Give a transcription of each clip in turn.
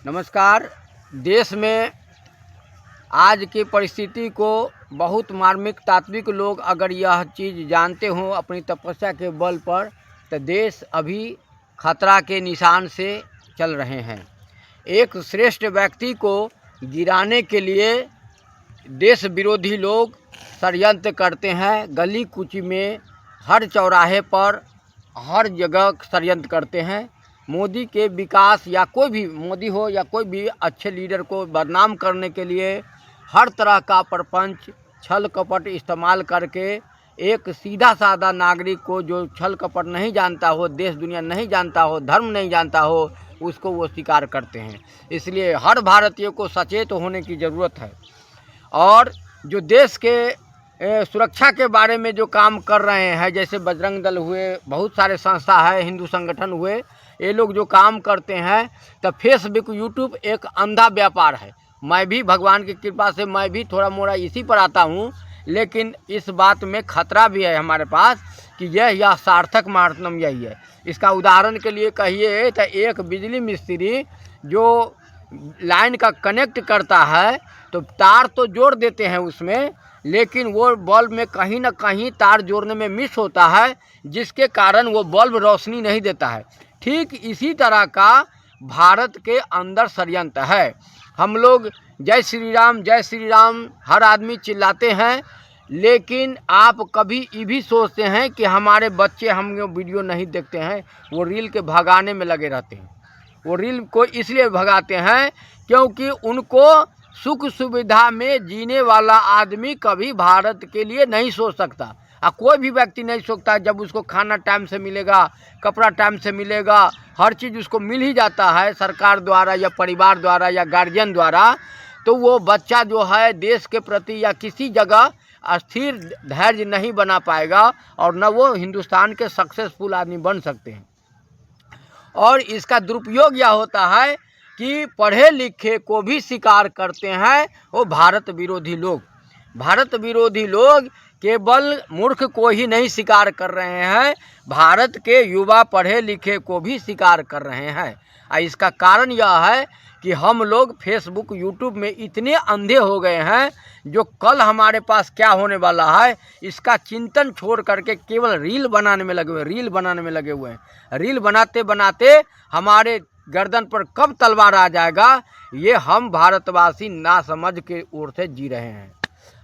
नमस्कार। देश में आज की परिस्थिति को बहुत मार्मिक तात्विक लोग अगर यह चीज़ जानते हों अपनी तपस्या के बल पर, तो देश अभी खतरा के निशान से चल रहे हैं। एक श्रेष्ठ व्यक्ति को गिराने के लिए देश विरोधी लोग षड्यंत्र करते हैं। गली कूची में, हर चौराहे पर, हर जगह षड्यंत्र करते हैं। मोदी के विकास या कोई भी मोदी हो या कोई भी अच्छे लीडर को बदनाम करने के लिए हर तरह का प्रपंच, छल कपट इस्तेमाल करके एक सीधा साधा नागरिक को जो छल कपट नहीं जानता हो, देश दुनिया नहीं जानता हो, धर्म नहीं जानता हो, उसको वो स्वीकार करते हैं। इसलिए हर भारतीय को सचेत होने की ज़रूरत है। और जो देश के सुरक्षा के बारे में जो काम कर रहे हैं, जैसे बजरंग दल हुए, बहुत सारे संस्था है, हिंदू संगठन हुए, ये लोग जो काम करते हैं, तो फेसबुक यूट्यूब एक अंधा व्यापार है। मैं भी भगवान की कृपा से मैं भी थोड़ा मोड़ा इसी पर आता हूँ, लेकिन इस बात में खतरा भी है हमारे पास कि यह सार्थक माध्यम यही है। इसका उदाहरण के लिए कहिए तो एक बिजली मिस्त्री जो लाइन का कनेक्ट करता है, तो तार तो जोड़ देते हैं उसमें, लेकिन वो बल्ब में कहीं ना कहीं तार जोड़ने में मिस होता है, जिसके कारण वो बल्ब रोशनी नहीं देता है। ठीक इसी तरह का भारत के अंदर षड्यंत्र है। हम लोग जय श्री राम हर आदमी चिल्लाते हैं, लेकिन आप कभी ये भी सोचते हैं कि हमारे बच्चे हम वीडियो नहीं देखते हैं, वो रील के भगाने में लगे रहते हैं। वो रील को इसलिए भगाते हैं क्योंकि उनको सुख सुविधा में जीने वाला आदमी कभी भारत के लिए नहीं सोच सकता। कोई भी व्यक्ति नहीं सोचता। जब उसको खाना टाइम से मिलेगा, कपड़ा टाइम से मिलेगा, हर चीज़ उसको मिल ही जाता है सरकार द्वारा या परिवार द्वारा या गार्जियन द्वारा, तो वो बच्चा जो है देश के प्रति या किसी जगह स्थिर धैर्य नहीं बना पाएगा और न वो हिंदुस्तान के सक्सेसफुल आदमी बन सकते हैं। और इसका दुरुपयोग यह होता है कि पढ़े लिखे को भी स्वीकार करते हैं वो भारत विरोधी लोग। भारत विरोधी लोग केवल मूर्ख को ही नहीं स्वीकार कर रहे हैं, भारत के युवा पढ़े लिखे को भी स्वीकार कर रहे हैं। इसका कारण यह है कि हम लोग फेसबुक यूट्यूब में इतने अंधे हो गए हैं, जो कल हमारे पास क्या होने वाला है इसका चिंतन छोड़ करके केवल रील बनाने में लगे हुए हैं। रील बनाते बनाते हमारे गर्दन पर कब तलवार आ जाएगा, ये हम भारतवासी नासमझ के ओर से जी रहे हैं।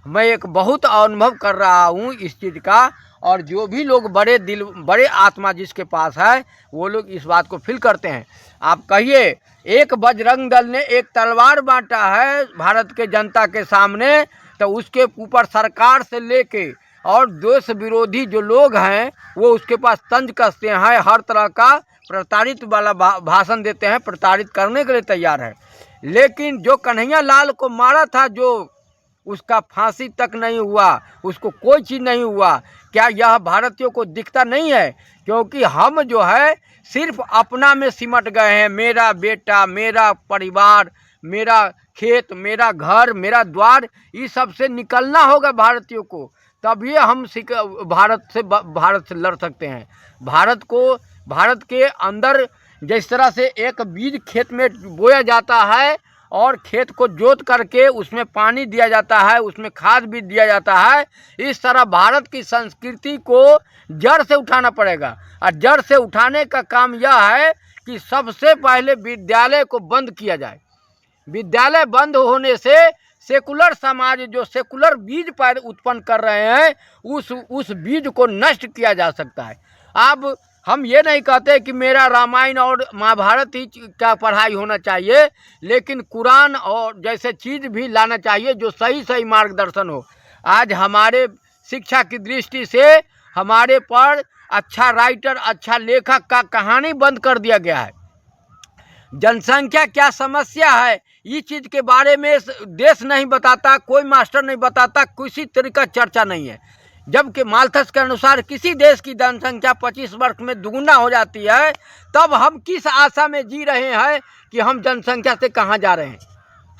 मैं एक बहुत अनुभव कर रहा हूँ इस चीज़ का, और जो भी लोग बड़े दिल बड़े आत्मा जिसके पास है वो लोग इस बात को फील करते हैं। आप कहिए, एक बजरंग दल ने एक तलवार बांटा है भारत के जनता के सामने, तो उसके ऊपर सरकार से लेके और देश विरोधी जो लोग हैं वो उसके पास तंज कसते हैं, हर तरह का प्रताड़ित वाला भाषण देते हैं, प्रताड़ित करने के लिए तैयार है। लेकिन जो कन्हैया लाल को मारा था, जो उसका फांसी तक नहीं हुआ, उसको कोई चीज़ नहीं हुआ, क्या यह भारतीयों को दिखता नहीं है? क्योंकि हम जो है सिर्फ अपना में सिमट गए हैं। मेरा बेटा, मेरा परिवार, मेरा खेत, मेरा घर, मेरा द्वार, इस सब से निकलना होगा भारतीयों को, तभी हम भारत से लड़ सकते हैं। भारत के अंदर जिस तरह से एक बीज खेत में बोया जाता है और खेत को जोत करके उसमें पानी दिया जाता है, उसमें खाद भी दिया जाता है, इस तरह भारत की संस्कृति को जड़ से उठाना पड़ेगा। और जड़ से उठाने का काम यह है कि सबसे पहले विद्यालय को बंद किया जाए। विद्यालय बंद होने से सेकुलर समाज जो सेकुलर बीज पैदा उत्पन्न कर रहे हैं, उस बीज को नष्ट किया जा सकता है। अब हम ये नहीं कहते कि मेरा रामायण और महाभारत ही का पढ़ाई होना चाहिए, लेकिन कुरान और जैसे चीज़ भी लाना चाहिए जो सही मार्गदर्शन हो। आज हमारे शिक्षा की दृष्टि से हमारे पर अच्छा राइटर, अच्छा लेखक का कहानी बंद कर दिया गया है। जनसंख्या क्या समस्या है, इस चीज़ के बारे में देश नहीं बताता, कोई मास्टर नहीं बताता, किसी तरीका चर्चा नहीं है। जबकि माल्थस के अनुसार किसी देश की जनसंख्या 25 वर्ष में दुगुना हो जाती है, तब हम किस आशा में जी रहे हैं कि हम जनसंख्या से कहाँ जा रहे हैं।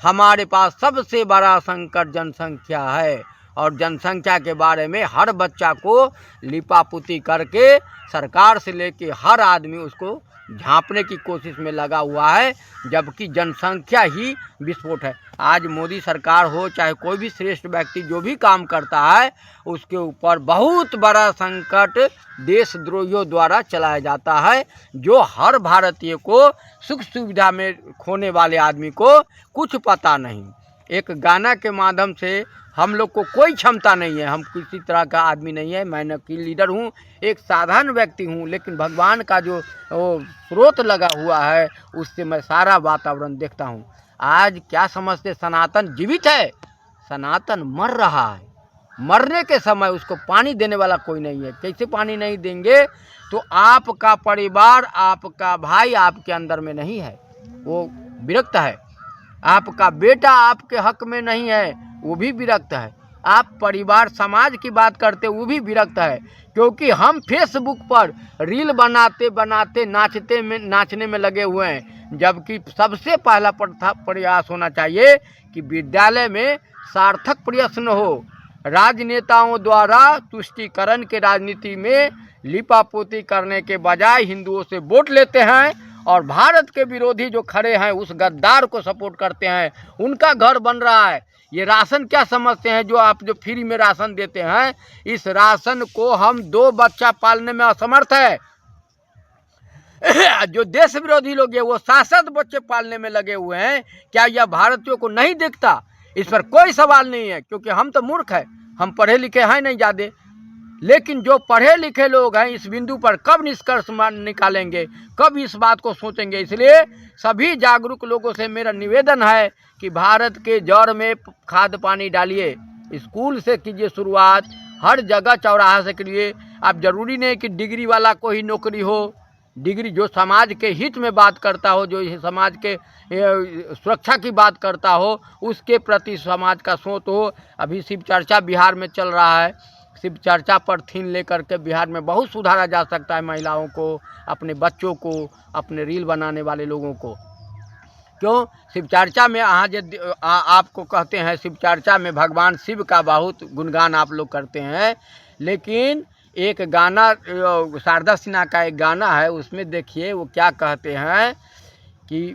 हमारे पास सबसे बड़ा संकट जनसंख्या है, और जनसंख्या के बारे में हर बच्चा को लिपापुती करके सरकार से लेके हर आदमी उसको झांपने की कोशिश में लगा हुआ है, जबकि जनसंख्या ही विस्फोट है। आज मोदी सरकार हो चाहे कोई भी श्रेष्ठ व्यक्ति जो भी काम करता है, उसके ऊपर बहुत बड़ा संकट देशद्रोहियों द्वारा चलाया जाता है, जो हर भारतीय को सुख सुविधा में खोने वाले आदमी को कुछ पता नहीं। एक गाना के माध्यम से हम लोग को कोई क्षमता नहीं है, हम किसी तरह का आदमी नहीं है, मैं न कि लीडर हूँ, एक साधारण व्यक्ति हूँ, लेकिन भगवान का जो स्रोत लगा हुआ है उससे मैं सारा वातावरण देखता हूँ। आज क्या समझते, सनातन जीवित है, सनातन मर रहा है, मरने के समय उसको पानी देने वाला कोई नहीं है। कैसे पानी नहीं देंगे? तो आपका परिवार, आपका भाई आपके अंदर में नहीं है, वो विरक्त है, आपका बेटा आपके हक में नहीं है, वो भी विरक्त है, आप परिवार समाज की बात करते वो भी विरक्त है। क्योंकि हम फेसबुक पर रील बनाते बनाते नाचने में लगे हुए हैं, जबकि सबसे पहला प्रयास होना चाहिए कि विद्यालय में सार्थक प्रश्न हो। राजनेताओं द्वारा तुष्टीकरण के राजनीति में लिपापोती करने के बजाय हिंदुओं से वोट लेते हैं और भारत के विरोधी जो खड़े हैं उस गद्दार को सपोर्ट करते हैं, उनका घर बन रहा है। ये राशन क्या समझते हैं? जो आप जो फ्री में राशन देते हैं, इस राशन को हम 2 बच्चा पालने में असमर्थ है। जो देश विरोधी लोग हैं वो 7-7 बच्चे पालने में लगे हुए हैं। क्या यह भारतीयों को नहीं दिखता? इस पर कोई सवाल नहीं है, क्योंकि हम तो मूर्ख हैं, हम पढ़े लिखे हैं नहीं ज़्यादा। लेकिन जो पढ़े लिखे लोग हैं इस बिंदु पर कब निष्कर्ष निकालेंगे, कब इस बात को सोचेंगे? इसलिए सभी जागरूक लोगों से मेरा निवेदन है कि भारत के जड़ में खाद पानी डालिए, स्कूल से कीजिए शुरुआत, हर जगह चौराहा से करिए। अब जरूरी नहीं कि डिग्री वाला को ही नौकरी हो, डिग्री जो समाज के हित में बात करता हो, जो समाज के सुरक्षा की बात करता हो, उसके प्रति समाज का सोच हो। अभी शिव चर्चा बिहार में चल रहा है, शिव चर्चा पर थीम लेकर के बिहार में बहुत सुधारा जा सकता है, महिलाओं को, अपने बच्चों को, अपने रील बनाने वाले लोगों को। क्यों? शिव चर्चा में आपको कहते हैं, शिव चर्चा में भगवान शिव का बहुत गुणगान आप लोग करते हैं, लेकिन एक गाना शारदा सिन्हा का एक गाना है, उसमें देखिए वो क्या कहते हैं कि